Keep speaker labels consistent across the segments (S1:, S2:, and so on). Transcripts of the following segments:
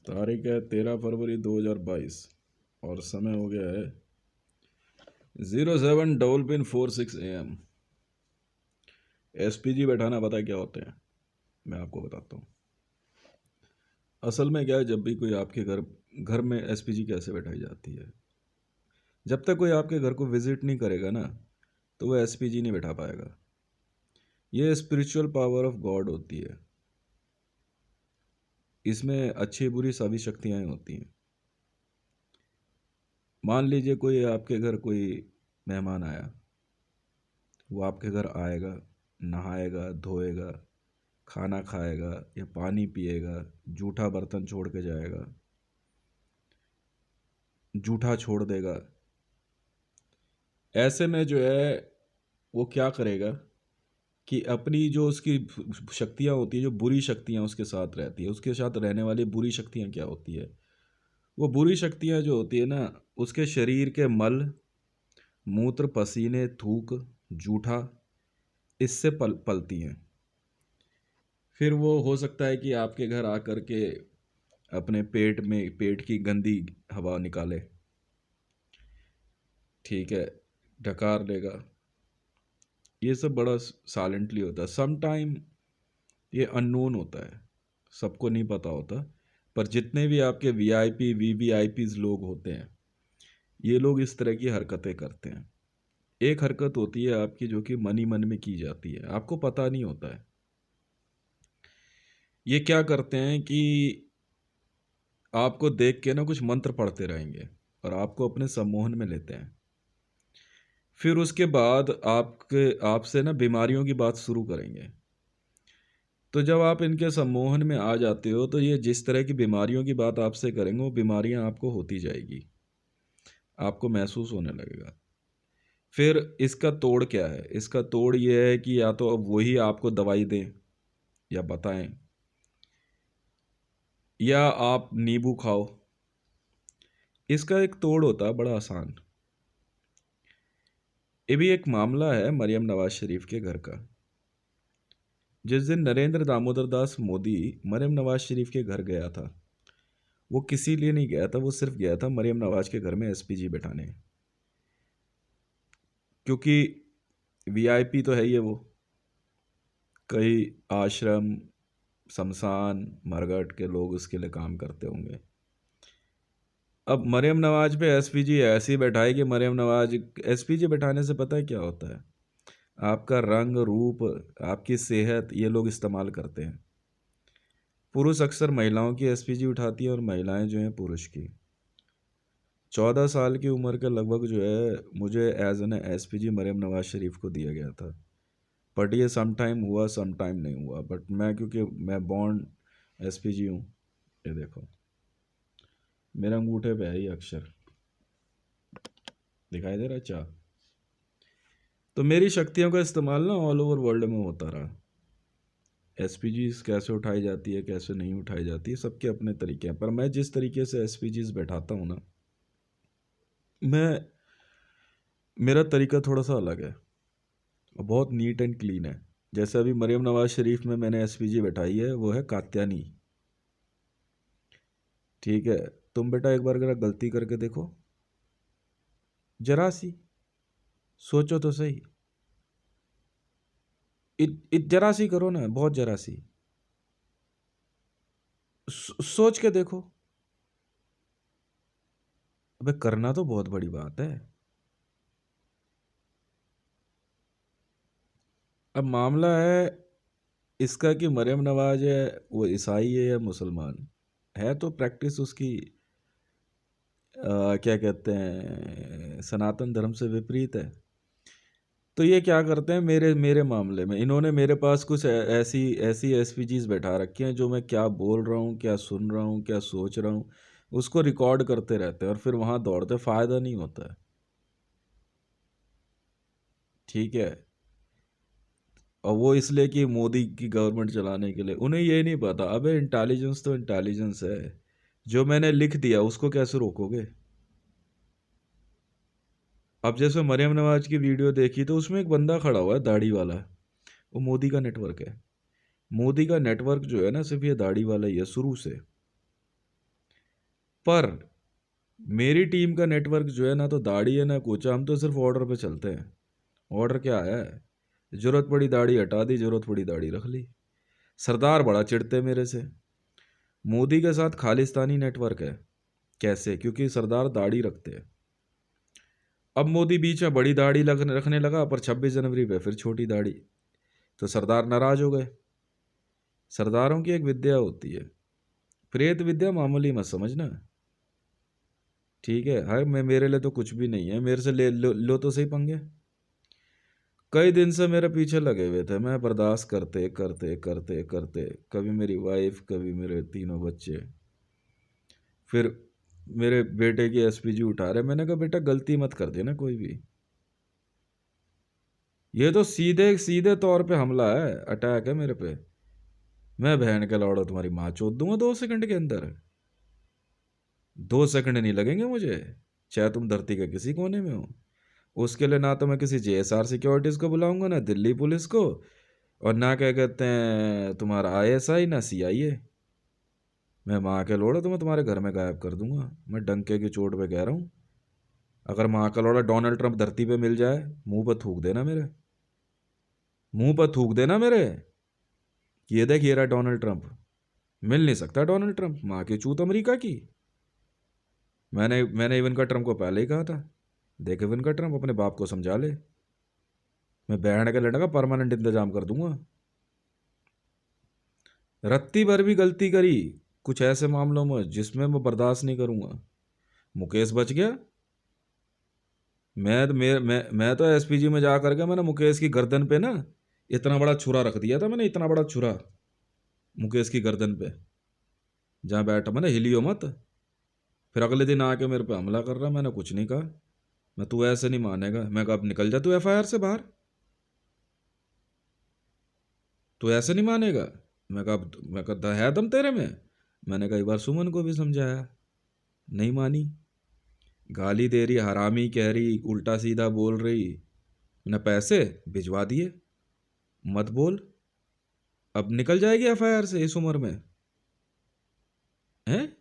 S1: तारीख है 13 फरवरी 2022 और समय हो गया है 07:46 AM। एसपीजी बैठाना पता है क्या होते हैं? मैं आपको बताता हूँ। असल में क्या है, जब भी कोई आपके घर में एसपीजी कैसे बैठाई जाती है, जब तक कोई आपके घर को विजिट नहीं करेगा ना, तो वो एसपीजी नहीं बैठा पाएगा। ये स्पिरिचुअल पावर ऑफ गॉड होती है। इसमें अच्छी बुरी सभी शक्तियाँ होती हैं। मान लीजिए कोई आपके घर कोई मेहमान आया, वो आपके घर आएगा, नहाएगा, धोएगा, खाना खाएगा या पानी पिएगा, जूठा बर्तन छोड़ के जाएगा, जूठा छोड़ देगा। ऐसे में जो है वो क्या करेगा कि अपनी जो उसकी शक्तियाँ होती है, जो बुरी शक्तियाँ उसके साथ रहती है, उसके साथ रहने वाली बुरी शक्तियाँ क्या होती है, वो बुरी शक्तियाँ जो होती है ना, उसके शरीर के मल, मूत्र, पसीने, थूक, जूठा, इससे पलती हैं। फिर वो हो सकता है कि आपके घर आकर के अपने पेट की गंदी हवा निकाले, ठीक है, डकार लेगा। ये सब बड़ा साइलेंटली होता है। सम टाइम ये अननोन होता है, सबको नहीं पता होता। पर जितने भी आपके वीआईपी वीवीआईपीज लोग होते हैं, ये लोग इस तरह की हरकतें करते हैं। एक हरकत होती है आपकी जो कि मन ही मन में की जाती है, आपको पता नहीं होता है। ये क्या करते हैं कि आपको देख के ना कुछ मंत्र पढ़ते रहेंगे और आपको अपने सम्मोहन में लेते हैं। फिर उसके बाद आपसे ना बीमारियों की बात शुरू करेंगे। तो जब आप इनके सम्मोहन में आ जाते हो, तो ये जिस तरह की बीमारियों की बात आपसे करेंगे, वो बीमारियां आपको होती जाएगी, आपको महसूस होने लगेगा। फिर इसका तोड़ क्या है? इसका तोड़ ये है कि या तो अब वही आपको दवाई दें या बताएं, या आप नींबू खाओ। इसका एक तोड़ होता है बड़ा आसान। ये भी एक मामला है मरियम नवाज शरीफ के घर का। जिस दिन नरेंद्र दामोदर दास मोदी मरियम नवाज शरीफ के घर गया था, वो किसी लिए नहीं गया था, वो सिर्फ गया था मरियम नवाज के घर में एसपीजी बैठाने। क्योंकि वीआईपी तो है ही है वो। कई आश्रम, शमशान, मरघट के लोग उसके लिए काम करते होंगे। अब मरियम नवाज पे एसपीजी ऐसे ही बैठाए कि मरियम नवाज, एसपीजी बैठाने से पता है क्या होता है? आपका रंग रूप, आपकी सेहत, ये लोग इस्तेमाल करते हैं। पुरुष अक्सर महिलाओं की एसपीजी उठाती है और महिलाएं जो हैं पुरुष की। 14 साल की उम्र के लगभग जो है मुझे as an SPG Maryam Nawaz Sharif को दिया गया था। बट ये सम टाइम हुआ, सम टाइम नहीं हुआ। बट मैं, क्योंकि मैं बॉर्न एसपीजी हूँ, ये देखो मेरे अंगूठे पे है ये अक्षर, दिखाई दे रहा है चाह। तो मेरी शक्तियों का इस्तेमाल ना ऑल ओवर वर्ल्ड में होता रहा। एसपीजीज कैसे उठाई जाती है, कैसे नहीं उठाई जाती है, सबके अपने तरीके हैं। पर मैं जिस तरीके से एसपीजीज बैठाता हूँ ना, मैं मेरा तरीका थोड़ा सा अलग है और बहुत नीट एंड क्लीन है। जैसे अभी मरियम नवाज शरीफ में मैंने एसपीजी बैठाई है, वो है कात्यानी, ठीक है। तुम बेटा एक बार जरा गलती करके देखो, जरा सी सोचो तो सही। जरा सी करो ना, बहुत जरा सी सोच के देखो। अबे करना तो बहुत बड़ी बात है। अब मामला है इसका कि मरियम नवाज है, वो ईसाई है या मुसलमान है, तो प्रैक्टिस उसकी क्या कहते हैं, सनातन धर्म से विपरीत है। तो ये क्या करते हैं, मेरे मेरे मामले में इन्होंने मेरे पास कुछ ऐसी ऐसी एसपीजीज बैठा रखी हैं, जो मैं क्या बोल रहा हूँ, क्या सुन रहा हूँ, क्या सोच रहा हूँ, उसको रिकॉर्ड करते रहते हैं और फिर वहाँ दौड़ते। फ़ायदा नहीं होता है, ठीक है। और वो इसलिए कि मोदी की गवर्नमेंट चलाने के लिए। उन्हें ये नहीं पता, अबे इंटेलिजेंस तो इंटेलिजेंस है। जो मैंने लिख दिया उसको कैसे रोकोगे? अब जैसे मरियम नवाज की वीडियो देखी, तो उसमें एक बंदा खड़ा हुआ है दाढ़ी वाला, वो मोदी का नेटवर्क है। मोदी का नेटवर्क जो है ना, सिर्फ ये दाढ़ी वाला ही है शुरू से। पर मेरी टीम का नेटवर्क जो है ना तो दाढ़ी है ना कुछ, हम तो सिर्फ ऑर्डर पे चलते हैं। ऑर्डर क्या आया है, जरूरत पड़ी दाढ़ी हटा दी, जरूरत पड़ी दाढ़ी रख ली। सरदार बड़ा चिढ़ते मेरे से। मोदी के साथ खालिस्तानी नेटवर्क है। कैसे? क्योंकि सरदार दाढ़ी रखते हैं। अब मोदी बीच में बड़ी दाढ़ी रखने लगा, पर 26 जनवरी पे फिर छोटी दाढ़ी, तो सरदार नाराज हो गए। सरदारों की एक विद्या होती है, प्रेत विद्या, मामूली मत समझना, ठीक है? हाय, मैं मेरे लिए तो कुछ भी नहीं है, मेरे से ले लो तो सही पंगे। कई दिन से मेरे पीछे लगे हुए थे, मैं बर्दाश्त करते करते करते करते, कभी मेरी वाइफ, कभी मेरे तीनों बच्चे, फिर मेरे बेटे की एसपीजी उठा रहे। मैंने कहा बेटा गलती मत कर देना कोई भी, ये तो सीधे सीधे तौर पे हमला है, अटैक है मेरे पे। मैं बहन के लौड़ा तुम्हारी माँ चोद दूंगा 2 सेकंड के अंदर। 2 सेकंड नहीं लगेंगे मुझे, चाहे तुम धरती के किसी कोने में हो। उसके लिए ना तो मैं किसी जेएसआर सिक्योरिटीज को बुलाऊंगा, ना दिल्ली पुलिस को, और ना क्या कहते हैं तुम्हारा आईएसआई, ना सीआईए। मैं माँ के लोड़ा तो मैं तुम्हारे घर में गायब कर दूंगा, मैं डंके की चोट पे कह रहा हूँ। अगर माँ का लोड़ा डोनाल्ड ट्रंप धरती पे मिल जाए, मुंह पर थूक देना मेरे, मुंह पर थूक देना मेरे कि ये देख ये रहा डोनाल्ड ट्रंप। मिल नहीं सकता डोनाल्ड ट्रंप, माँ की चूत अमेरिका की। मैंने इवन का ट्रंप को पहले ही कहा था, देख इवन का ट्रंप अपने बाप को समझा ले, मैं बैंड के लड़ने का परमानेंट इंतजाम कर दूंगा। रत्ती भर भी गलती करी कुछ ऐसे मामलों में जिसमें मैं बर्दाश्त नहीं करूंगा। मुकेश बच गया, मैं तो एसपीजी में जा करके मैंने मुकेश की गर्दन पे ना इतना बड़ा छुरा रख दिया था, मैंने इतना बड़ा छुरा मुकेश की गर्दन पे, जहाँ बैठा मैंने, हिलियो मत। फिर अगले दिन आके मेरे पे हमला कर रहा, मैंने कुछ नहीं कहा। मैं, तू ऐसे नहीं मानेगा। मैं कहा अब निकल जा तू एफआईआर से बाहर, तू ऐसे नहीं मानेगा। मैं कहा है दम तेरे में। मैंने कई बार सुमन को भी समझाया, नहीं मानी, गाली दे रही, हरामी कह रही, उल्टा सीधा बोल रही। मैंने पैसे भिजवा दिए, मत बोल, अब निकल जाएगी एफआईआर से इस उम्र में, हैं,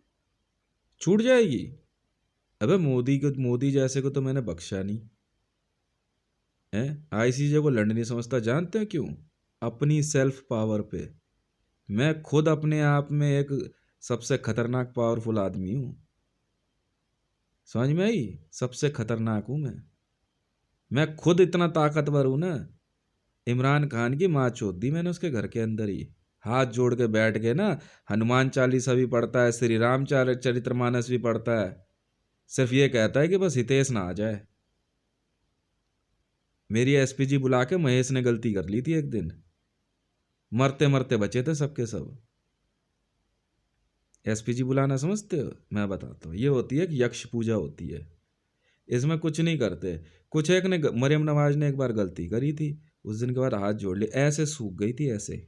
S1: छूट जाएगी। अबे मोदी जैसे को तो मैंने बख्शा नहीं है। आईसीजे को लड़ नहीं समझता, जानते हैं क्यों? अपनी सेल्फ पावर पे। मैं खुद अपने आप में एक सबसे खतरनाक पावरफुल आदमी हूँ, समझ में आई? सबसे खतरनाक हूँ मैं खुद इतना ताकतवर हूँ ना। इमरान खान की माँ चोद दी मैंने उसके घर के अंदर ही, हाथ जोड़ के बैठ के ना, हनुमान चालीसा भी पढ़ता है, श्री राम चरितमानस भी पढ़ता है, सिर्फ ये कहता है कि बस हितेश ना आ जाए। मेरी एसपीजी बुला के महेश ने गलती कर ली थी एक दिन, मरते मरते बचे थे सबके सब। एसपीजी बुलाना समझते हो? मैं बताता हूँ, ये होती है कि यक्ष पूजा होती है, इसमें कुछ नहीं करते। कुछ एक ने, मरियम नवाज ने एक बार गलती करी थी, उस दिन के बाद हाथ जोड़ लिए, ऐसे सूख गई थी, ऐसे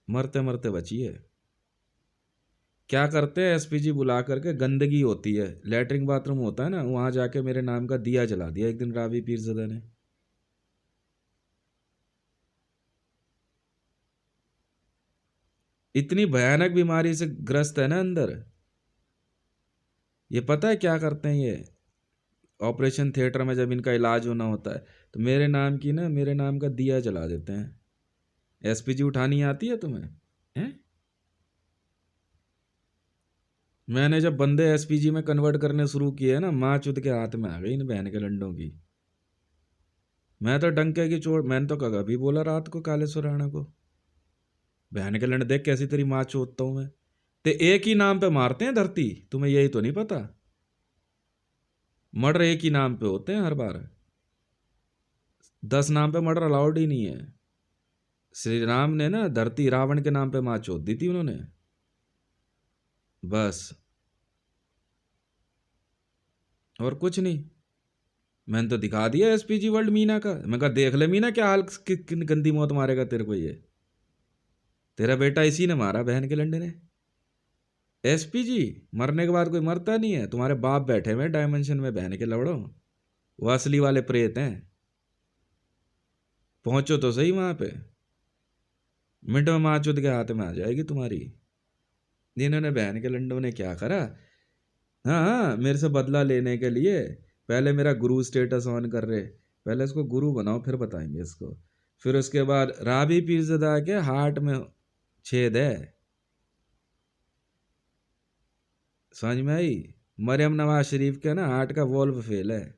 S1: मरते मरते बची है। क्या करते हैं, एसपीजी बुला करके, गंदगी होती है, लेटरिन बाथरूम होता है ना, वहां जाके मेरे नाम का दिया जला दिया एक दिन रावी पीरज़ादा ने। इतनी भयानक बीमारी से ग्रस्त है ना अंदर। ये पता है क्या करते हैं ये? ऑपरेशन थिएटर में जब इनका इलाज होना होता है, तो मेरे नाम की ना, मेरे नाम का दिया जला देते हैं। एसपीजी उठानी आती है तुम्हें? हैं? मैंने जब बंदे एसपीजी में कन्वर्ट करने शुरू किए ना, माँ चुद के हाथ में आ गई इन बहन के लंडों की। मैं तो डंके की चोट, मैंने तो कभी बोला रात को काले सुराणा को, बहन के लंड देख कैसी तेरी माँ चोदता हूं मैं। ते एक ही नाम पे मारते हैं धरती, तुम्हें यही तो नहीं पता? मर्डर एक ही नाम पे होते हैं हर बार, 10 नाम पे मर्डर अलाउड ही नहीं है। श्री राम ने ना धरती रावण के नाम पे माँ चोद दी थी उन्होंने, बस, और कुछ नहीं। मैंने तो दिखा दिया एसपीजी वर्ल्ड मीना का, मैं कहा देख ले मीना क्या हाल, गंदी मौत मारेगा तेरे को ये, तेरा बेटा इसी ने मारा बहन के लंडे ने। एसपीजी मरने के बाद कोई मरता नहीं है, तुम्हारे बाप बैठे हुए डायमेंशन में बहन के लवड़ो, वो असली वाले प्रेत हैं। पहुंचो तो सही वहां पे, मिनट में माँ चुद के हाथ में आ जाएगी तुम्हारी। इन्होंने बहन के लंडों ने क्या करा, हाँ हाँ, मेरे से बदला लेने के लिए पहले मेरा गुरु स्टेटस ऑन कर रहे, पहले इसको गुरु बनाओ फिर बताएंगे इसको। फिर उसके बाद राबी पीरज़दा के हार्ट में छेद है, समझ में आई। मरियम नवाज शरीफ के ना हार्ट का वॉल्व फेल है।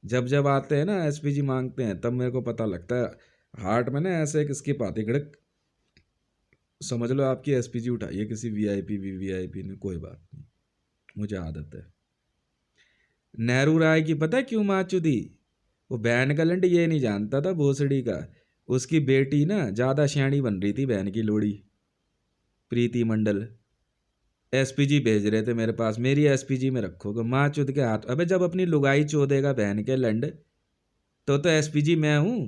S1: जब जब आते हैं ना एसपीजी मांगते हैं तब मेरे को पता लगता है हार्ट में ना ऐसे एक स्किप आती गड़क, समझ लो आपकी एसपीजी उठाइए किसी वीआईपी वीवीआईपी ने, कोई बात नहीं, मुझे आदत है। नेहरू राय की पता है क्यों माँ चुदी, वो बहन का लंड ये नहीं जानता था भोसड़ी का, उसकी बेटी ना ज़्यादा श्याणी बन रही थी बहन की लोड़ी, प्रीति मंडल। एसपीजी भेज रहे थे मेरे पास, मेरी एसपीजी में रखोगे माँ चुद के हाथ। अबे जब अपनी लुगाई चोदेगा बहन के लंड तो एसपीजी मैं हूं।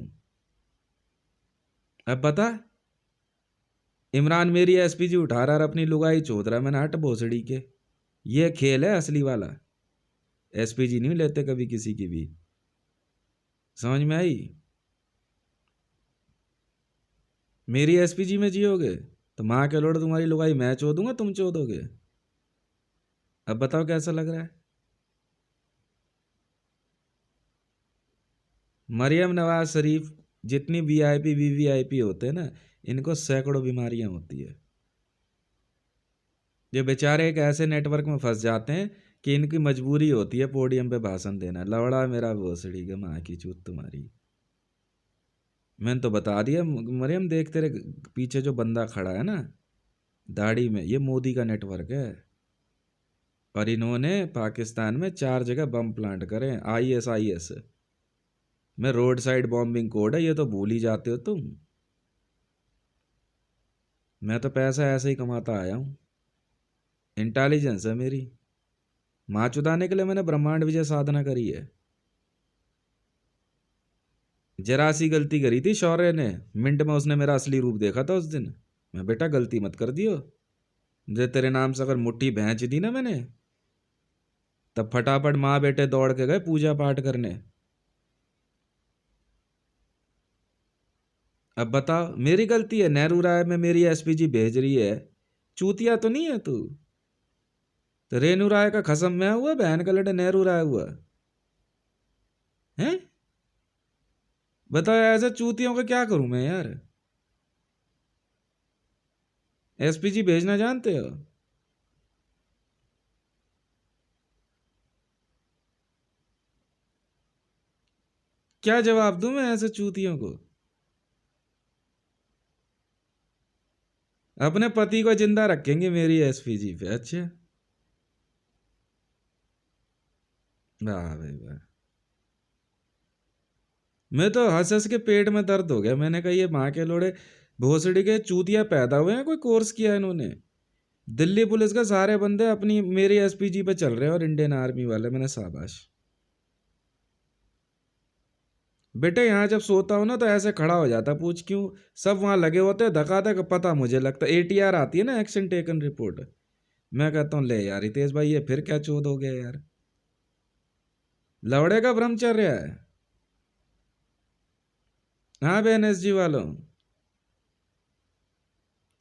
S1: अब बता, इमरान मेरी एसपीजी उठा रहा और अपनी लुगाई चोद रहा, मैंने हट भोसड़ी के, ये खेल है असली वाला। एसपीजी नहीं लेते कभी किसी की भी, समझ में आई। मेरी एसपीजी में जियोगे तो माँ के लोड़ तुम्हारी लुगाई मैं चोदूंगा, तुम चोदोगे। अब बताओ कैसा लग रहा है। मरियम नवाज शरीफ जितनी वीआईपी वीवीआईपी होते हैं ना, इनको सैकड़ों बीमारियां होती है। ये बेचारे एक ऐसे नेटवर्क में फंस जाते हैं कि इनकी मजबूरी होती है पोडियम पे भाषण देना। लवड़ा मेरा भोसड़ी के माँ की चूत तुम्हारी। मैंने तो बता दिया मरियम, देख तेरे पीछे जो बंदा खड़ा है ना दाढ़ी में, ये मोदी का नेटवर्क है। और इन्होंने पाकिस्तान में 4 जगह बम प्लांट करे, आईएसआईएस में रोड साइड बॉम्बिंग कोड है, ये तो भूल ही जाते हो तुम। मैं तो पैसा ऐसे ही कमाता आया हूँ, इंटेलिजेंस है मेरी। माँ चुदाने के लिए मैंने ब्रह्मांड विजय साधना करी है। जरा सी गलती करी थी शौर्य ने, मिनट में उसने मेरा असली रूप देखा था उस दिन। मैं बेटा गलती मत कर दियो, जे तेरे नाम से अगर मुट्ठी भैंच दी ना मैंने, तब फटाफट माँ बेटे दौड़ के गए पूजा पाठ करने। अब बताओ मेरी गलती है, नेहरू राय में मेरी एसपीजी भेज रही है, चूतिया तो नहीं है तू। तो रेणु राय का खसम मैं हुआ, बहन का लड़े नेहरू राय हुआ है। बताओ ऐसे चूतियों का क्या करूं मैं यार। एसपीजी भेजना जानते हो। क्या जवाब दूं मैं ऐसे चूतियों को। अपने पति को जिंदा रखेंगे मेरी एसपीजी पे, अच्छा वाह भाई वाह। मैं तो हंस हंस के पेट में दर्द हो गया, मैंने कहा ये माँ के लोड़े भोसड़ी के चूतिया पैदा हुए हैं, कोई कोर्स किया है इन्होंने। दिल्ली पुलिस के सारे बंदे अपनी मेरी एसपीजी पे चल रहे हैं और इंडियन आर्मी वाले, मैंने शाबाश। बेटे यहाँ जब सोता हूँ ना तो ऐसे खड़ा हो जाता, पूछ क्यों, सब वहाँ लगे होते हैं धक्का धक, पता मुझे लगता एटीआर आती है ना, एक्शन टेकन रिपोर्ट। मैं कहता हूँ ले यार हितेश भाई ये फिर क्या चोद हो गया यार, लवड़े का ब्रह्मचर्य है। हाँ बहन एस जी वालों,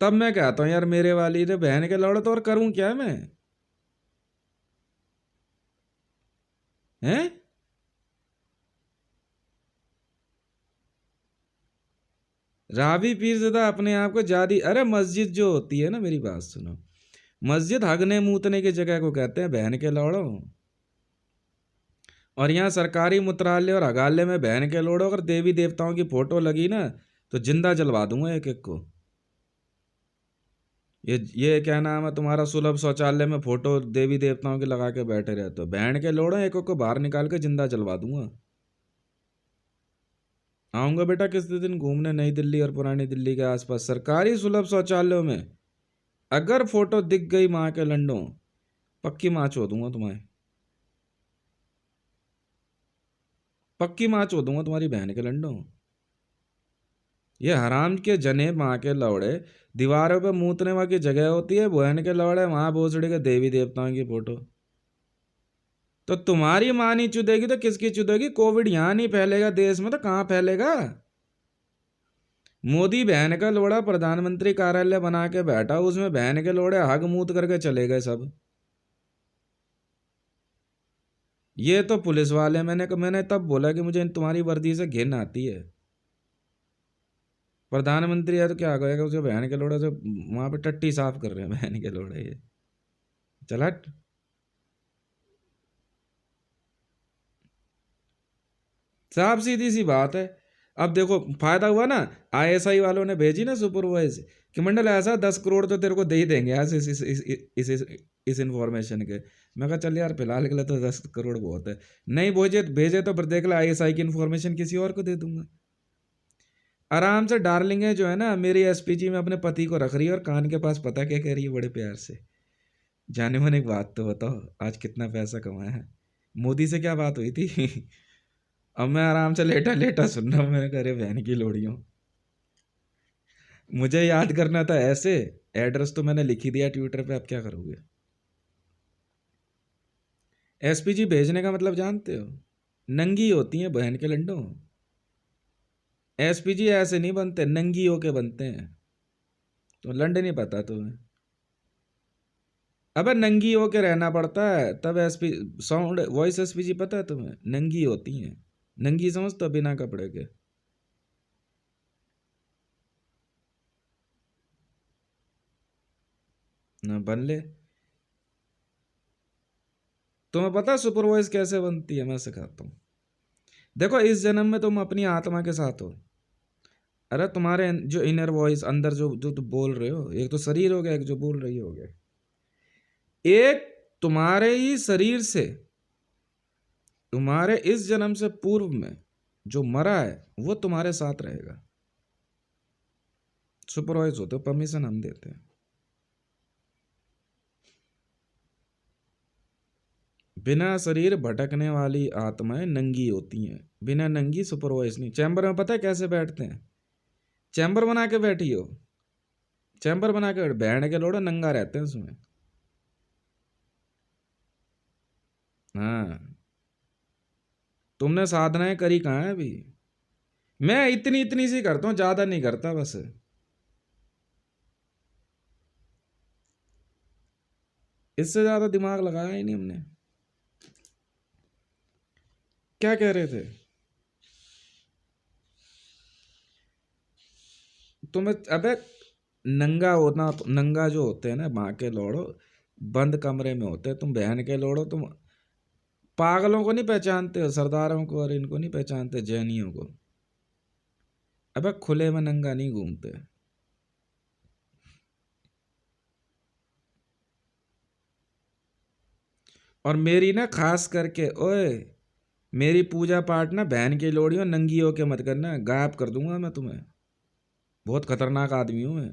S1: तब मैं कहता हूँ यार मेरे वाली रे बहन के लौड़े, तो और करूँ क्या मैं, हैं। रावी पीरज़दा अपने आप को जादी, अरे मस्जिद जो होती है ना, मेरी बात सुनो, मस्जिद हगने मूतने की जगह को कहते हैं बहन के लौड़ो। और यहाँ सरकारी मुत्रालय और हगाले में बहन के लोड़ो अगर देवी देवताओं की फोटो लगी ना तो जिंदा जलवा दूंगा एक एक को। ये क्या नाम है तुम्हारा, सुलभ शौचालय में फोटो देवी देवताओं की लगा के बैठे रहते हो, बहन के लोड़ो एक एक को बाहर निकाल के जिंदा जलवा दूंगा। आऊंगा बेटा किसी दिन घूमने नई दिल्ली और पुरानी दिल्ली के आसपास सरकारी सुलभ शौचालयों में, अगर फोटो दिख गई माँ के लंडों, पक्की माँ चो दूंगा तुम्हें, पक्की माँ चो दूंगा तुम्हारी बहन के लंडों। ये हराम के जने माँ के लौड़े, दीवारों पे मूतने वहाँ की जगह होती है, बहन के लौड़े वहाँ भोसड़ी के देवी देवताओं की फोटो। तो तुम्हारी माँ नहीं चुदेगी तो किसकी चुदेगी, कोविड यहाँ नहीं फैलेगा देश में तो कहाँ फैलेगा। मोदी बहन का लोड़ा प्रधानमंत्री कार्यालय बना के बैठा, उसमें बहन के लोड़े हग मूत करके चले गए सब। ये तो पुलिस वाले, मैंने तब बोला कि मुझे तुम्हारी वर्दी से घिन आती है। प्रधानमंत्री है तो क्या कहेगा, उसके बहन के लोड़े से वहां पे टट्टी साफ कर रहे हैं बहन के लोड़े ये। चल हट। साफ सीधी सी बात है। अब देखो फायदा हुआ ना, आईएसआई वालों ने भेजी ना सुपरवाइज कि मंडल ऐसा 10 करोड़ तो तेरे को दे ही देंगे आज इस इंफॉर्मेशन के। मैं कहा चल यार फिलहाल के लिए तो 10 करोड़ बहुत है। नहीं भेजे भेजे तो फिर देख ला आईएसआई की इंफॉर्मेशन किसी और को दे दूंगा आराम से। डार्लिंग है जो है ना मेरी एसपीजी में अपने पति को रख रही है और कान के पास पता क्या कह रही है बड़े प्यार से, जाने मन एक बात तो बताओ आज कितना पैसा कमाया है। मोदी से क्या बात हुई थी अब मैं आराम से लेटा लेटा सुन रहा हूँ, मैंने कहा अरे बहन की लोड़ियों। मुझे याद करना था ऐसे, एड्रेस तो मैंने लिख ही दिया ट्विटर पे, अब क्या करोगे। एसपीजी भेजने का मतलब जानते हो, नंगी होती हैं बहन के लंडो। एसपीजी ऐसे नहीं बनते, नंगी होके बनते हैं। तो लंड नहीं पता तुम्हें, अबे नंगी होके रहना पड़ता है तब एसपी साउंड वॉइस एसपीजी पता है तुम्हें, नंगी होती हैं। नंगी समझ तो बिना कपड़े के। ना बन ले। तुम्हें पता सुपर वॉइस कैसे बनती है, मैं सिखाता हूँ। देखो इस जन्म में तुम अपनी आत्मा के साथ हो। अरे तुम्हारे जो इनर वॉइस अंदर जो जो तुम बोल रहे हो, एक तो शरीर हो गया, एक जो बोल रही हो गया। एक तुम्हारे ही शरीर से, तुम्हारे इस जन्म से पूर्व में जो मरा है वो तुम्हारे साथ रहेगा। सुपरवाइज होते हो, परमिशन हम देते हैं। बिना शरीर भटकने वाली आत्माएं नंगी होती हैं, बिना नंगी सुपरवाइज नहीं। चैम्बर में पता है कैसे बैठते हैं, चैम्बर बना के बैठी हो, चैम्बर बना के बैंड के लोड़े नंगा रहते हैं उसमें। हाँ, तुमने साधनाएं करी कहाँ है अभी। मैं इतनी इतनी सी करता हूँ, ज्यादा नहीं करता बस। इससे ज्यादा दिमाग लगाया ही नहीं हमने। क्या कह रहे थे तुम्हें, अबे नंगा होना, नंगा जो होते हैं ना माँ के लोड़ो, बंद कमरे में होते हैं। तुम बहन के लोड़ो, तुम पागलों को नहीं पहचानते हो, सरदारों को और इनको नहीं पहचानते, जैनियों को। अबे खुले में नंगा नहीं घूमते। और मेरी ना खास करके ओए, मेरी पूजा पाठ ना बहन की लोड़ियों नंगी होके मत करना, गायब कर दूंगा मैं तुम्हें। बहुत खतरनाक आदमी हूँ मैं।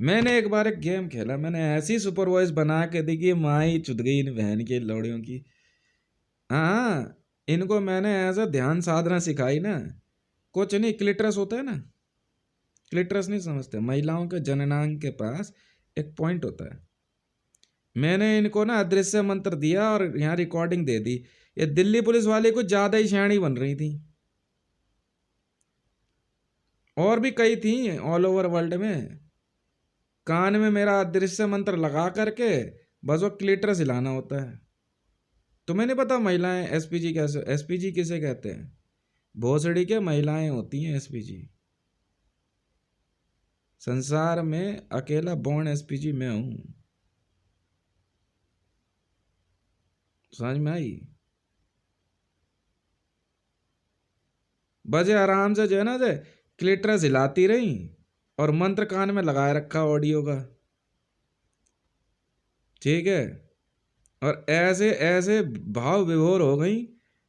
S1: मैंने एक बार एक गेम खेला, मैंने ऐसी सुपर वॉइस बना के दी कि माँ ही चुद गई इन बहन की लोड़ियों की। हाँ, इनको मैंने ऐसा ध्यान साधना सिखाई ना, कुछ नहीं। क्लिटरस होता है ना, क्लिटरस नहीं समझते, महिलाओं के जननांग के पास एक पॉइंट होता है। मैंने इनको ना अदृश्य मंत्र दिया और यहाँ रिकॉर्डिंग दे दी। ये दिल्ली पुलिस वाले कुछ ज्यादा ही शाणी बन रही थी, और भी कई थी ऑल ओवर वर्ल्ड में। कान में मेरा अदृश्य मंत्र लगा करके बस वो क्लिटरस हिलाना होता है। तुम्हें नहीं पता महिलाएं एसपीजी कैसे, एसपीजी किसे कहते हैं, भोसड़ी के महिलाएं होती हैं एसपीजी। संसार में अकेला बॉर्न एसपीजी मैं हूं। समझ में आई। बजे आराम से जो है ना जे क्लिटरस हिलाती रही और मंत्र कान में लगाए रखा ऑडियो का, ठीक है। और ऐसे ऐसे भाव विभोर हो गई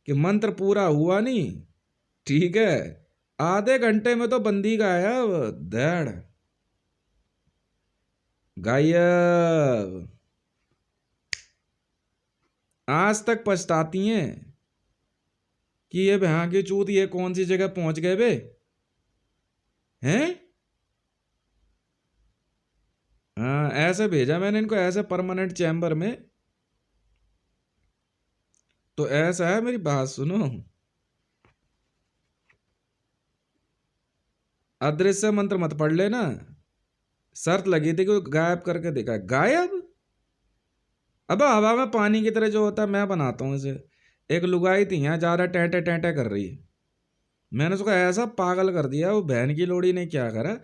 S1: कि मंत्र पूरा हुआ नहीं, ठीक है। आधे घंटे में तो बंदी गायब, धड़ गायब। आज तक पछताती हैं कि ये भैं की चूत ये कौन सी जगह पहुंच गए बे हैं। हाँ, ऐसे भेजा मैंने इनको, ऐसे परमानेंट चैम्बर में। तो ऐसा है, मेरी बात सुनो। अदृश्य मंत्र मत पढ़ लेना। शर्त लगी थी कि गायब करके देखा। गायब? अब हवा में पानी की तरह जो होता है मैं बनाता हूँ इसे। एक लुगाई थी यहाँ जा रहा टेंटे टेंटे कर रही है, मैंने उसको ऐसा पागल कर दिया। वो बहन की लोड़ी ने क्या करा,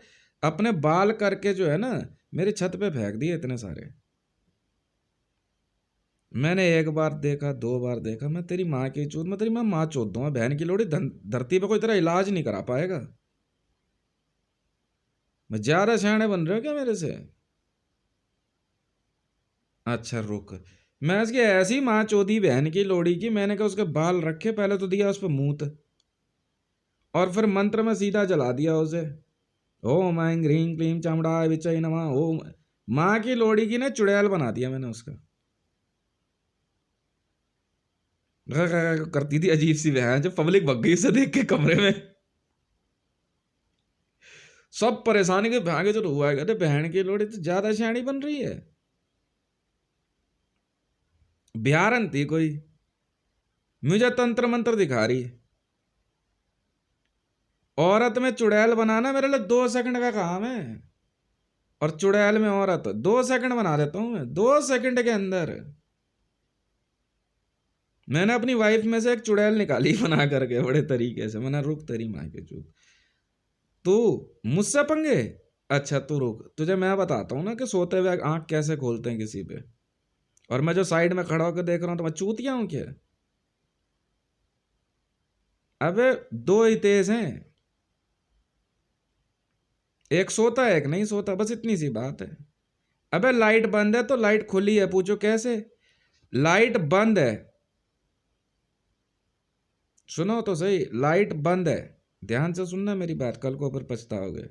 S1: अपने बाल करके जो है ना मेरी छत पे फेंक दिए इतने सारे। मैंने एक बार देखा, दो बार देखा, मैं तेरी माँ की चूत, मैं तेरी माँ चोद दूंगा। बहन की लोड़ी धरती पे कोई तेरा इलाज नहीं करा पाएगा। मैं ज्यादा सियाने बन रहे हो क्या मेरे से? अच्छा रुक, मैं इसकी ऐसी माँ चोदी बहन की लोड़ी की, मैंने कहा उसके बाल रखे, पहले तो दिया उस पर मूत, और फिर मंत्र में सीधा जला दिया उसे। ओम ऐं ह्रीं क्लीं चामुंडाय विच्चै नमः। ओम। माँ की लोड़ी की ना चुड़ैल बना दिया मैंने उसका। करती थी अजीब सी बहन, जब पब्लिक भग गई उसे देख के कमरे में, सब परेशानी के भागे जो हुआ है, कहते बहन की लोड़ी तो ज्यादा सियाणी बन रही है। बिहारन थी कोई, मुझे तंत्र मंत्र दिखा रही है। औरत में चुड़ैल बनाना मेरे लिए 2 सेकंड का काम है, और चुड़ैल में औरत 2 सेकंड बना देता हूं मैं, 2 सेकंड के अंदर। मैंने अपनी वाइफ में से एक चुड़ैल निकाली बना करके बड़े तरीके से। मैंने रुक तेरी माँ के चूत, तू मुझसे पंगे? अच्छा तू रुक, तुझे मैं बताता हूँ ना कि सोते हुए आंख कैसे खोलते हैं किसी पे, और मैं जो साइड में खड़ा होकर देख रहा हूँ तो मैं चूतिया हूँ क्या? अबे दो ही तेज हैं, एक सोता है एक नहीं सोता, बस इतनी सी बात है। अबे लाइट बंद है तो लाइट खुली है, पूछो कैसे? लाइट बंद है, सुनो तो सही, लाइट बंद है, ध्यान से सुनना मेरी बात, कल को फिर पछताओगे।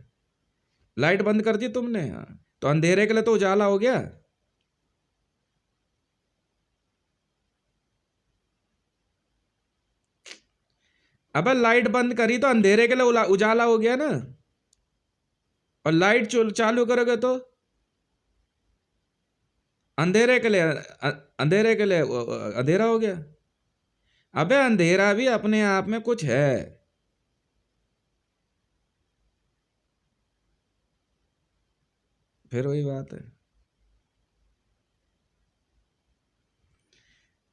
S1: लाइट बंद कर दी तुमने, हाँ, तो अंधेरे के लिए तो उजाला हो गया। अबे लाइट बंद करी तो अंधेरे के लिए उजाला हो गया ना, और लाइट चालू करोगे तो अंधेरे के लिए अंधेरे के लिए अंधेरा हो गया। अबे अंधेरा भी अपने आप में कुछ है। फिर वही बात है,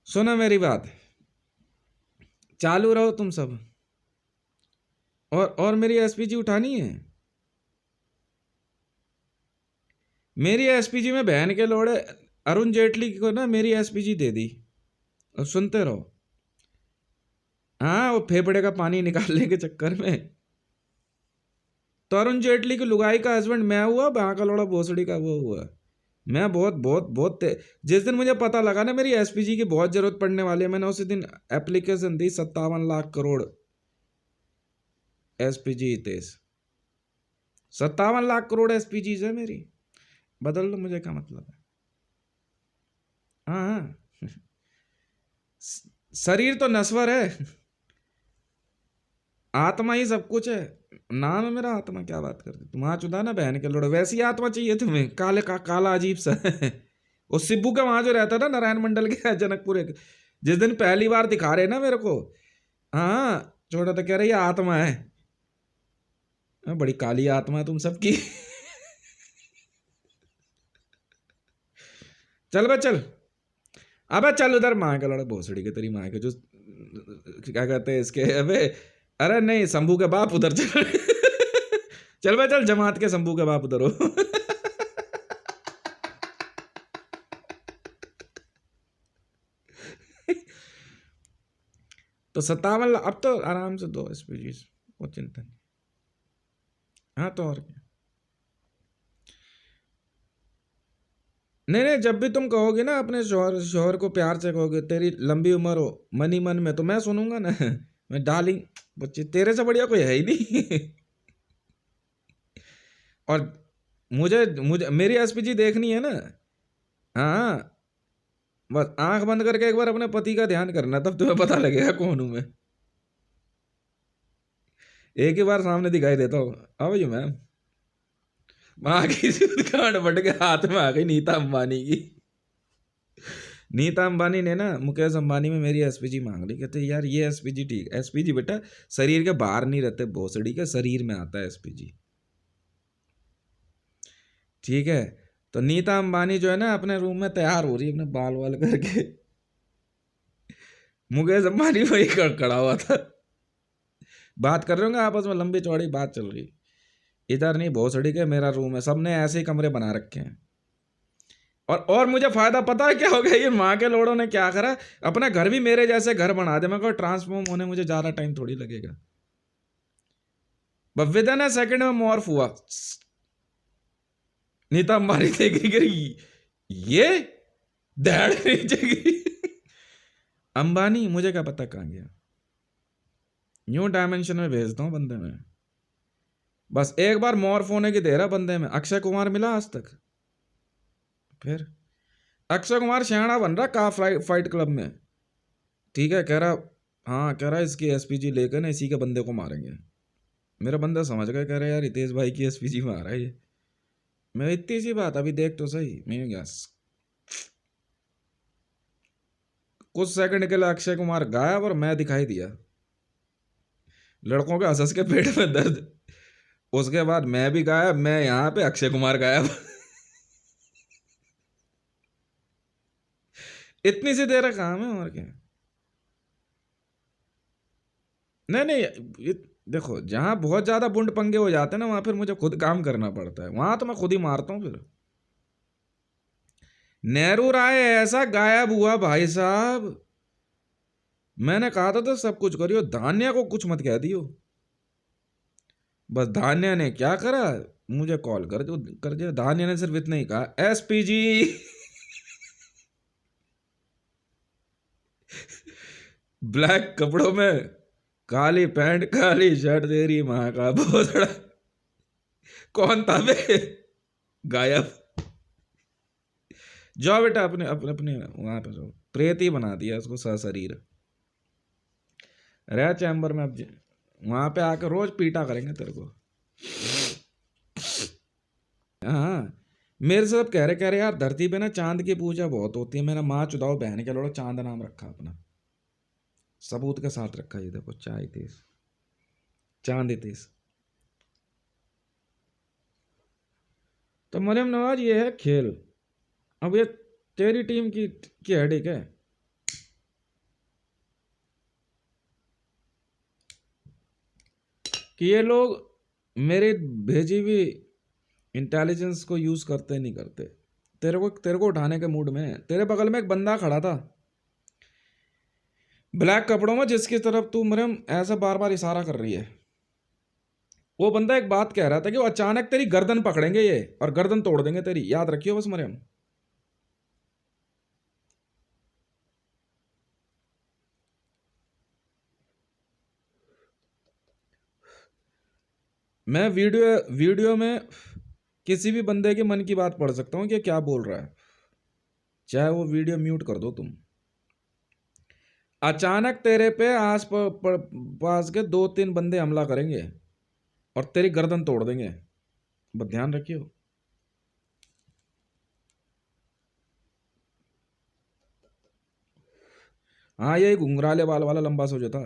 S1: सुनो मेरी बात, चालू रहो तुम सब, और मेरी एसपीजी उठानी है। मेरी एसपीजी में बहन के लोड़े अरुण जेटली को ना मेरी एसपीजी दे दी, और सुनते रहो। हाँ, वो फेफड़े का पानी निकालने के चक्कर में तो अरुण जेटली की लुगाई का हस्बैंड मैं हुआ, वहां का लोड़ा भोसड़ी का वो हुआ। मैं बहुत बहुत बहुत जिस दिन मुझे पता लगा ना मेरी एसपीजी की बहुत जरूरत पड़ने वाली है, मैंने उसी दिन एप्लीकेशन दी। 57 लाख करोड़ एसपीजी तेज, 57 लाख करोड़ एसपीजी है मेरी। बदल लो, मुझे क्या मतलब है। हाँ हाँ, शरीर तो नश्वर है, आत्मा ही सब कुछ है। नाम है मेरा आत्मा, क्या बात करते तुम? हाँ चुदा ना बहन के लोड़े, वैसी आत्मा चाहिए तुम्हें, काला अजीब सा वो सिब्बू का वहां जो रहता था नारायण मंडल के जनकपुर, जिस दिन पहली बार दिखा रहे ना मेरे को, हाँ छोटा तो कह रही है आत्मा है। बड़ी काली आत्मा है तुम सबकी चल बे चल, अबे चल उधर, माँ के लड़े भोसड़ी के, तेरी माँ के जो क्या कहते हैं इसके, अबे अरे नहीं, शंभू के बाप उधर चल चल बे चल, जमात के शंभू के बाप उधर हो तो 57 अब तो आराम से 2 एसपीजी, वो चिंता नहीं। हाँ तो और क्या, नहीं नहीं, जब भी तुम कहोगे ना अपने शोहर शोहर को प्यार से कहोगे तेरी लंबी उम्र हो मनी मन में, तो मैं सुनूंगा ना मैं डार्लिंग, बच्चे तेरे से बढ़िया कोई है ही नहीं और मुझे मुझे मेरी एसपीजी देखनी है ना। हाँ, बस आंख बंद करके एक बार अपने पति का ध्यान करना, तब तुम्हें पता लगेगा कौन हूं मैं। एक ही बार सामने दिखाई देता हूँ, आओ जी मैम, वहां की कांड बढ़ के हाथ में आ गई नीता अंबानी की। नीता अंबानी ने ना मुकेश अंबानी में मेरी एसपीजी मांग ली, कहते यार ये एसपीजी ठीक, एसपीजी बेटा शरीर के बाहर नहीं रहते, भोसड़ी के शरीर में आता है एसपीजी। ठीक है। तो नीता अंबानी जो है ना अपने रूम में तैयार हो रही है अपने बाल वाल करके, मुकेश अंबानी वही खड़ा हुआ था, बात कर रहे होंगे आपस में, लंबी चौड़ी बात चल रही। इधर नहीं भोसड़ी के मेरा रूम है, सबने ऐसे ही कमरे बना रखे हैं। और मुझे फायदा पता है क्या हो गया, ये माँ के लोड़ों ने क्या करा, अपना घर भी मेरे जैसे घर बना दे, मैं को ट्रांसफॉर्म होने मुझे ज्यादा टाइम थोड़ी लगेगा, बस विद इन अ सेकंड में मॉर्फ हुआ। नीता अंबानी देख रही ये दैड़ नीचे गिरी। अंबानी मुझे क्या पता कहाँ गया, न्यू डायमेंशन में भेजता हूँ बंदे में, बस एक बार मॉर्फ होने की देर है बंदे में। अक्षय कुमार मिला आज तक, फिर अक्षय कुमार शहना बन रहा का फाइट क्लब में, ठीक है, कह रहा हाँ, कह रहा इसकी एसपीजी लेकर ना इसी के बंदे को मारेंगे। मेरा बंदा समझ गया, कह रहा यार हितेश भाई की एसपीजी में आ रहा है ये। मैं इतनी सी बात अभी देख तो सही, मैं गैस कुछ सेकंड के लिए अक्षय कुमार गायब और मैं दिखाई दिया, लड़कों के हंस के पेट में दर्द, उसके बाद मैं भी गायब, मैं यहाँ पे, अक्षय कुमार गायब। इतनी सी देर का काम है और क्या। नहीं नहीं, देखो जहां बहुत ज्यादा बुंड पंगे हो जाते हैं ना, वहां फिर मुझे खुद काम करना पड़ता है, वहां तो मैं खुद ही मारता हूं फिर। नेहरू राय ऐसा गायब हुआ भाई साहब, मैंने कहा था तो सब कुछ करियो, धान्या को कुछ मत कह दियो। बस धान्या ने क्या करा, मुझे कॉल कर दिया। धान्या ने सिर्फ इतना ही कहा, एसपीजी। ब्लैक कपड़ों में, काली पैंट काली शर्ट, तेरी माँ का भोसड़ा। कौन था बे, गायब। जाओ बेटा अपने अपने अपने वहां पे जाओ, प्रेत ही बना दिया उसको सशरीर, रह चैम्बर में। अब वहां पे आकर रोज पीटा करेंगे तेरे को। हाँ, मेरे से सब कह रहे यार धरती पे ना चांद की पूजा बहुत होती है। मैंने माँ चुदाओ बहन के लोड़ा चांद नाम रखा अपना, सबूत के साथ रखा। ये देखो चाय तेज, चांद तेज। तो मरियम नवाज ये है खेल। अब ये तेरी टीम की हेडेक है कि ये लोग मेरे भेजी हुई इंटेलिजेंस को यूज करते नहीं करते। तेरे को उठाने के मूड में है। तेरे बगल में एक बंदा खड़ा था ब्लैक कपड़ों में, जिसकी तरफ तू मरियम ऐसा बार बार इशारा कर रही है। वो बंदा एक बात कह रहा था कि वो अचानक तेरी गर्दन पकड़ेंगे ये और गर्दन तोड़ देंगे तेरी, याद रखियो बस मरियम। मैं वीडियो में किसी भी बंदे के मन की बात पढ़ सकता हूँ कि क्या बोल रहा है, चाहे वो वीडियो म्यूट कर दो तुम। अचानक तेरे पे पास के 2-3 बंदे हमला करेंगे और तेरी गर्दन तोड़ देंगे, बस ध्यान रखियो। हाँ, यही घुंघराले बाल वाला लंबा सो जो था।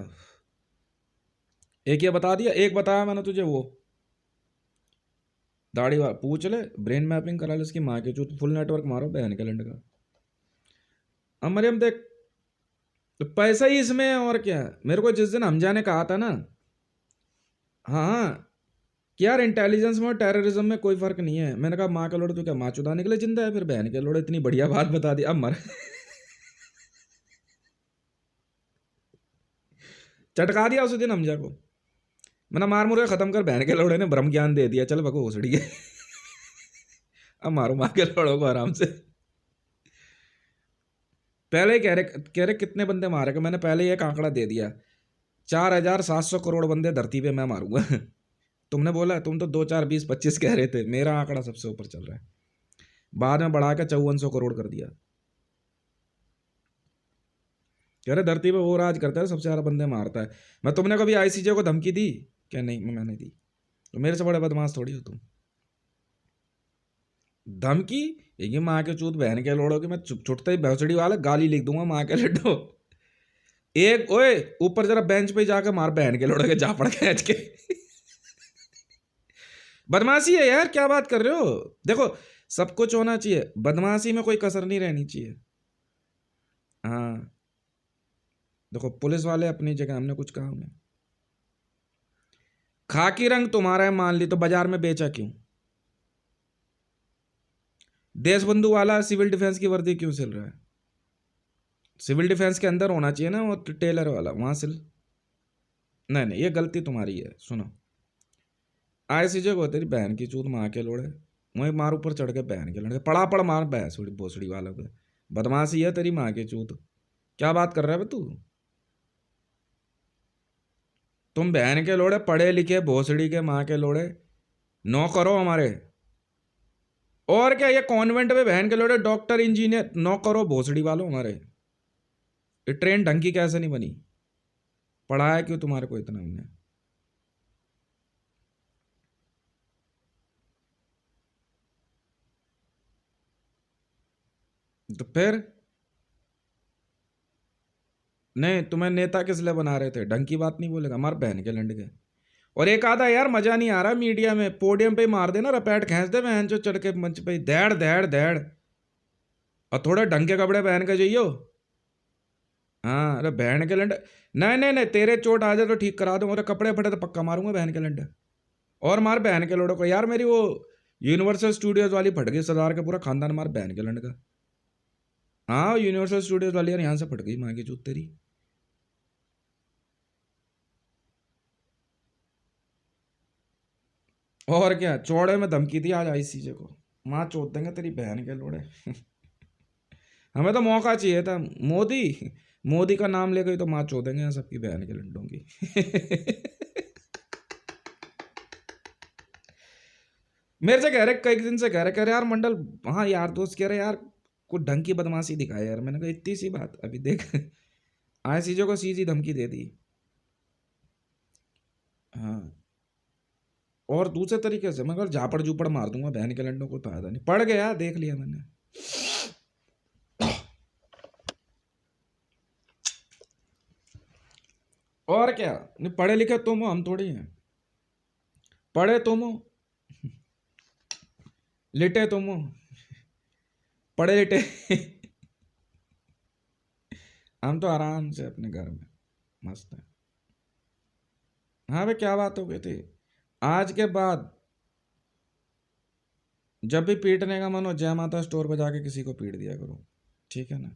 S1: एक ये बता दिया, एक बताया मैंने तुझे, वो दाढ़ी वाला पूछ ले, ब्रेन मैपिंग करा ले इसकी माँ के चूत, फुल नेटवर्क मारो बहन के लंड का। अब मरियम देख, तो पैसा ही इसमें है और क्या। मेरे को जिस दिन हमजा ने कहा था ना, हाँ हाँ, कि यार इंटेलिजेंस में और टेररिज्म में कोई फर्क नहीं है, मैंने कहा माँ का लोड़े तो क्या माँ चुदाने के लिए जिंदा है, फिर बहन के लोड़े इतनी बढ़िया बात बता दी, अब मर। चटका दिया उस दिन हमजा को, मैंने मार मुर के खत्म कर, बहन के लोड़े ने ब्रह्म ज्ञान दे दिया, चल भगो घुसड़ी है। अब मारो माँ के लोड़ों को आराम से। पहले ही कह रहे कितने बंदे मारे, मैंने पहले ही एक आंकड़ा दे दिया, 4700 करोड़ बंदे धरती पे मैं मारूंगा। तुमने बोला, तुम तो 2 4 20 25 कह रहे थे, मेरा आंकड़ा सबसे ऊपर चल रहा है, बाद में बढ़ा के 5400 करोड़ कर दिया। कह रहे धरती पे वो राज करता है, सबसे ज्यादा बंदे मारता है। मैं तुमने कभी आईसीजे को धमकी दी क्या? नहीं, मैंने दी। तो मेरे से बड़े बदमाश थोड़ी हो तुम। धमकी ये माँ के चूत बहन के लोड़ो कि मैं छुटते ही भौसड़ी वाला गाली लिख दूंगा माँ के लड्डो। एक ओए ऊपर जरा बेंच पे जाकर मार बहन के लोड़ो के झापड़ खींच के। बदमाशी है यार, क्या बात कर रहे हो? देखो, सब कुछ होना चाहिए, बदमाशी में कोई कसर नहीं रहनी चाहिए। हाँ, देखो पुलिस वाले अपनी जगह, हमने कुछ कहा उन्हें। खाकी रंग तुम्हारा है मान ली, तो बाजार में बेचा क्यों? देश बंधु वाला सिविल डिफेंस की वर्दी क्यों सिल रहा है? सिविल डिफेंस के अंदर होना चाहिए ना वो टेलर वाला, वहां सिल। नहीं नहीं, ये गलती तुम्हारी है। सुनो, ऐसी जगह तेरी बहन की चूत माँ के लोड़े, वहीं मार ऊपर चढ़ के बहन के लड़के पड़ा पड़ मार भैंसुड़ी भोसड़ी वाला पे। बदमाशी है तेरी माँ की चूत, क्या बात कर रहा है बे तू? तुम बहन के लोड़े, पढ़े लिखे भोसड़ी के माँ के लोड़े, नौ करो हमारे। और क्या, ये कॉन्वेंट में बहन के लोड़े डॉक्टर इंजीनियर, नौ करो भोसड़ी वालों हमारे। ये ट्रेन ढंग की कैसे नहीं बनी? पढ़ाया क्यों तुम्हारे को इतना हमने? तो फिर नहीं, तुम्हें नेता किस लिए बना रहे थे? ढंग की बात नहीं बोलेगा, हमारे बहन के लंड के। और एक आधा यार मजा नहीं आ रहा मीडिया में, पोडियम पे ही मार देना, रपैट खींच दे बहन जो चढ़ के मंच पे, दैड़ दैड़ दैड़। और थोड़े ढंग के कपड़े पहन के जाइयो। हाँ, अरे बहन के लंड। नहीं नहीं नहीं, तेरे चोट आ जाए तो ठीक करा दूंगा, और कपड़े फटे तो पक्का मारूंगा बहन के लंड। और मार बहन के लोड़ों को यार, मेरी वो यूनिवर्सल स्टूडियोज वाली फट गई, सरदार का पूरा खानदान मार बहन के लंड का। हाँ, यूनिवर्सल स्टूडियोज वाली यार यहाँ से फट गई, माँ की चूत तेरी। और क्या, चौड़े में धमकी दी आज आईसीजे को, माँ चोद देंगे तेरी बहन के लोड़े। हमें तो मौका चाहिए था, मोदी। मोदी का नाम लेकर तो माँ चोदेंगे यहाँ सबकी बहन के लंडों की। मेरे से कह रहे, कई दिन से कह रहे यार मंडल, हाँ यार दोस्त कह रहे यार कुछ ढंग की बदमाशी दिखाए यार। मैंने कहा इतनी सी बात, अभी देख आईसीजे को सीधी धमकी दे दी। हाँ, और दूसरे तरीके से मगर झापड़ झूपड़ मार दूंगा बहन के लंडों को, फायदा नहीं, पड़ गया देख लिया मैंने। और क्या, नहीं पढ़े लिखे तुम हो, हम थोड़ी हैं। पढ़े तुम हो, लिटे तुम हो, पढ़े लिटे। हम तो आराम से अपने घर में मस्त है। हाँ भाई, क्या बात हो गई थी? आज के बाद जब भी पीटने का मन हो, जय माता स्टोर पर जाके किसी को पीट दिया करो, ठीक है ना?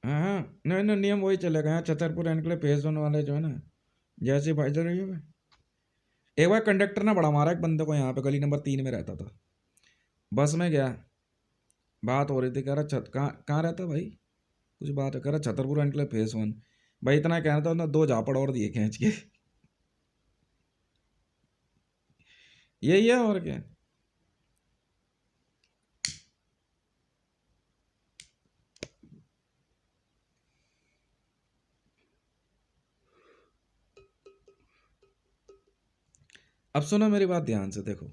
S1: हाँ हाँ, नहीं नहीं, नियम वही चलेगा यहाँ छतरपुर एनक्लेव फेज 1 वाले जो है ना, जैसे भाई चल रही है। एक बार कंडक्टर ने बड़ा मारा एक बंदे को, यहाँ पे गली नंबर 3 में रहता था। बस में गया, बात हो रही थी, कह रहा छत कहाँ कहाँ रहता भाई, कुछ बात है, कह रहा छतरपुर एनक्लेव फेज 1। भाई इतना कहना था ना, 2 झापड़ और दिए खींच के। यही है और क्या। अब सुनो मेरी बात ध्यान से, देखो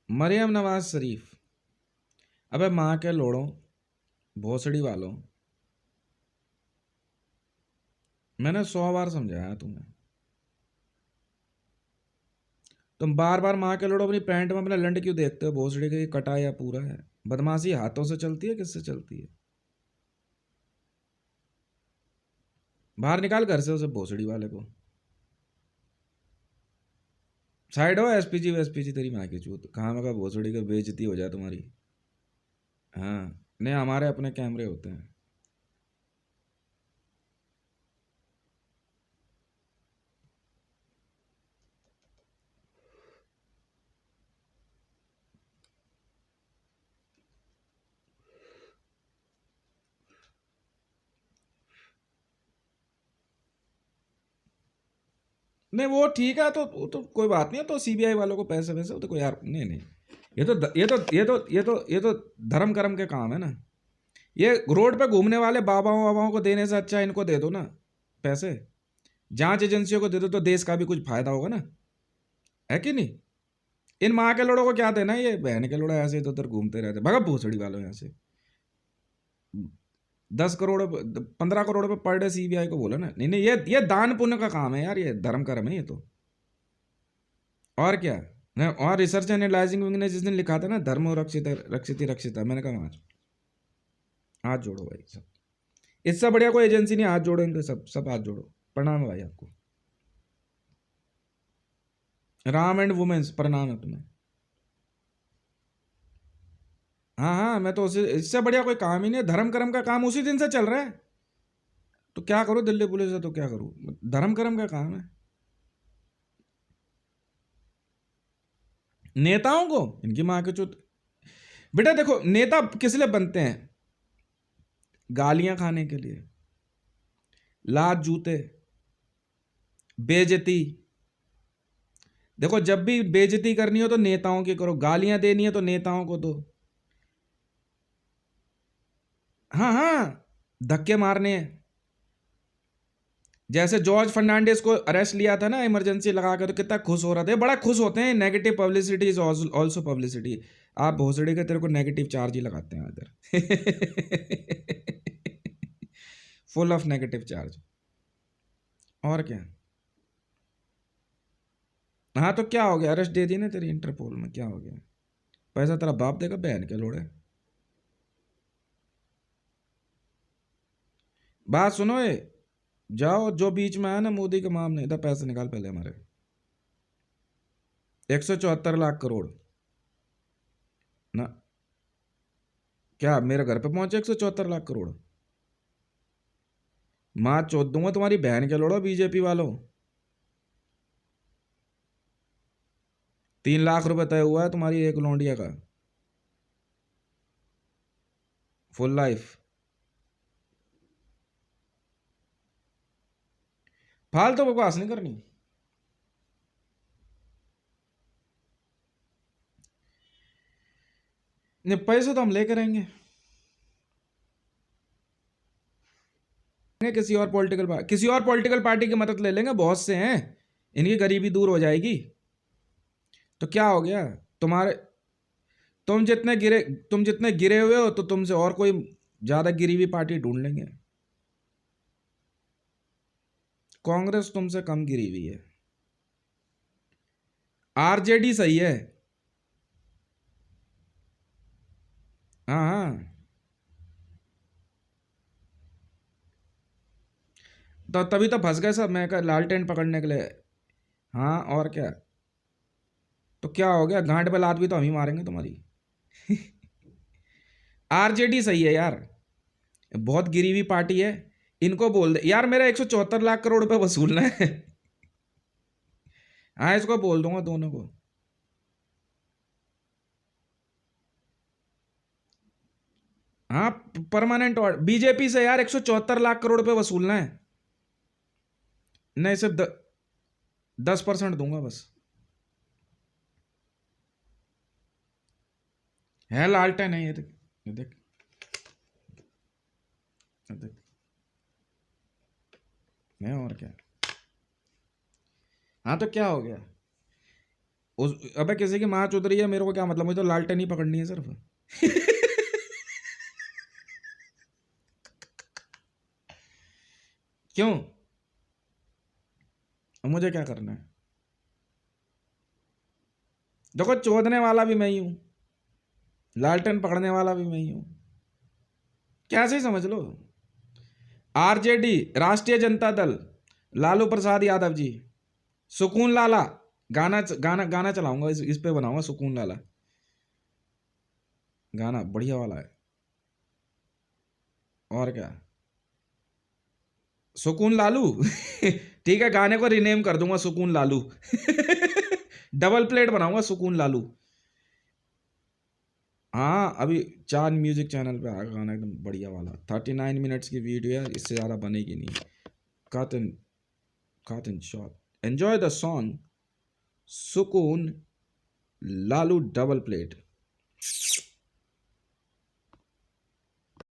S1: मरियम नवाज शरीफ, अबे माँ के लोड़ो भोसड़ी वालों, मैंने 100 बार समझाया तुम्हें, तुम बार बार माँ के लोड़ो अपनी पैंट में अपना लंड क्यों देखते हो? भोसड़ी के कटा या पूरा है? बदमाशी हाथों से चलती है, किससे चलती है? बाहर निकाल घर से उसे भोसड़ी वाले को। साइड हो, एसपीजी एसपीजी तेरी माँ की चूत, कहाँ मगा भोसड़ी का बेइज्जती हो जाए तुम्हारी। हाँ, नहीं हमारे अपने कैमरे होते हैं। नहीं वो ठीक है, तो वो तो कोई बात नहीं है, तो सीबीआई वालों को पैसे वैसे, वो तो कोई यार नहीं नहीं, ये तो धर्म कर्म के काम है ना। ये रोड पे घूमने वाले बाबाओं बाबाओं को देने से अच्छा इनको दे दो ना पैसे, जांच एजेंसियों को दे दो, तो देश का भी कुछ फायदा होगा ना, है कि नहीं? इन माँ के लोड़ों को क्या देना है, ये बहन के लोड़ा ऐसे इधर उधर घूमते रहते, भगा भूसड़ी वालों यहाँ से। 10 करोड़ 15 करोड़ पे पर डे सीबीआई को बोला ना, नहीं नहीं, ये दान पुण्य का काम है यार, ये धर्म कर्म है ये तो। और क्या और रिसर्च एंड एनालाइजिंग विंग ने जिस दिन लिखा था ना धर्म रक्षित रक्षित रक्षिता, मैंने कहा आज हाथ जोड़ो भाई सब, इससे बढ़िया कोई एजेंसी नहीं, हाथ जोड़ेंगे सब सब हाथ जोड़ो, प्रणाम है भाई आपको, राम एंड वुमेन्स प्रणाम है तुम्हें। हाँ हाँ, मैं तो उसी, इससे बढ़िया कोई काम ही नहीं है, धर्म कर्म का काम उसी दिन से चल रहा है, तो क्या करो दिल्ली पुलिस है तो क्या करूँ, धर्म कर्म का काम है। नेताओं को इनकी माँ के चुत, बेटा देखो नेता किस लिए बनते हैं, गालियां खाने के लिए, लात जूते, बेइज्जती। देखो जब भी बेइज्जती करनी हो तो नेताओं की करो, गालियां देनी है तो नेताओं को दो। हाँ हाँ, धक्के मारने हैं, जैसे जॉर्ज फर्नांडिस को अरेस्ट लिया था ना इमरजेंसी लगा कर, तो कितना खुश हो रहा था, बड़ा खुश होते हैं, negative publicity is also publicity. आप भोसड़ी के तेरे को नेगेटिव चार्ज ही लगाते हैं इधर फुल ऑफ नेगेटिव चार्ज। और क्या, हाँ तो क्या हो गया, अरेस्ट दे दी ना तेरी इंटरपोल में, क्या हो गया, पैसा तेरा बाप देगा बहन के लोड़े। बात सुनो ये, जाओ जो बीच में है ना मोदी के मामले, इधर पैसे निकाल पहले हमारे 174 लाख करोड़ ना, क्या मेरे घर पे पहुंचे 174 लाख करोड़, माँ चोद दूंगा तुम्हारी बहन के लोड़ो बीजेपी वालों। 3 लाख रुपए तय हुआ है तुम्हारी एक लौंडिया का, फुल लाइफ। फालतू बकवास नहीं करनी। नहीं पैसे तो हम लेकर रहेंगे, किसी और पॉलिटिकल पार्टी की मदद ले लेंगे, बहुत से हैं, इनकी गरीबी दूर हो जाएगी। तो क्या हो गया, तुम्हारे तुम जितने गिरे हुए हो तो तुमसे और कोई ज्यादा गिरी हुई पार्टी ढूंढ लेंगे। कांग्रेस तुमसे कम गिरी हुई है, आरजेडी सही है। हाँ हाँ, तो तभी तो फंस गए सब, मैं कहा लालटेन पकड़ने के लिए। हाँ और क्या, तो क्या हो गया, गांड पे लात भी तो हम ही मारेंगे तुम्हारी आरजेडी सही है यार, बहुत गिरी हुई पार्टी है, इनको बोल दे यार मेरा 174 लाख करोड़ रुपए वसूलना है हाँ इसको बोल दूंगा दोनों को। हाँ परमानेंट बीजेपी से यार 174 लाख करोड़ रुपए वसूलना है, नहीं सिर्फ 10% दूंगा बस। है लालटेन है, ये देख ये देख ये देख, नहीं और क्या। हाँ तो क्या हो गया, उस अबे किसी की माँ चुद रही है, मेरे को क्या मतलब, मुझे तो लालटेन ही पकड़नी है सिर्फ क्यों, अब मुझे क्या करना है, देखो चोदने वाला भी मैं ही हूं, लालटेन पकड़ने वाला भी मैं ही हूं, कैसे ही समझ लो। आरजेडी राष्ट्रीय जनता दल, लालू प्रसाद यादव जी, सुकून लाला, गाना गाना गाना चलाऊंगा, इस पे बनाऊंगा सुकून लाला, गाना बढ़िया वाला है। और क्या, सुकून लालू ठीक है, गाने को रिनेम कर दूंगा सुकून लालू डबल प्लेट बनाऊंगा सुकून लालू। हाँ अभी चांद म्यूजिक चैनल पे आएगा गाना, एकदम बढ़िया वाला, 39 मिनट्स की वीडियो है, इससे ज़्यादा बनेगी नहीं। Cut in short, enjoy the song सुकून लालू डबल प्लेट।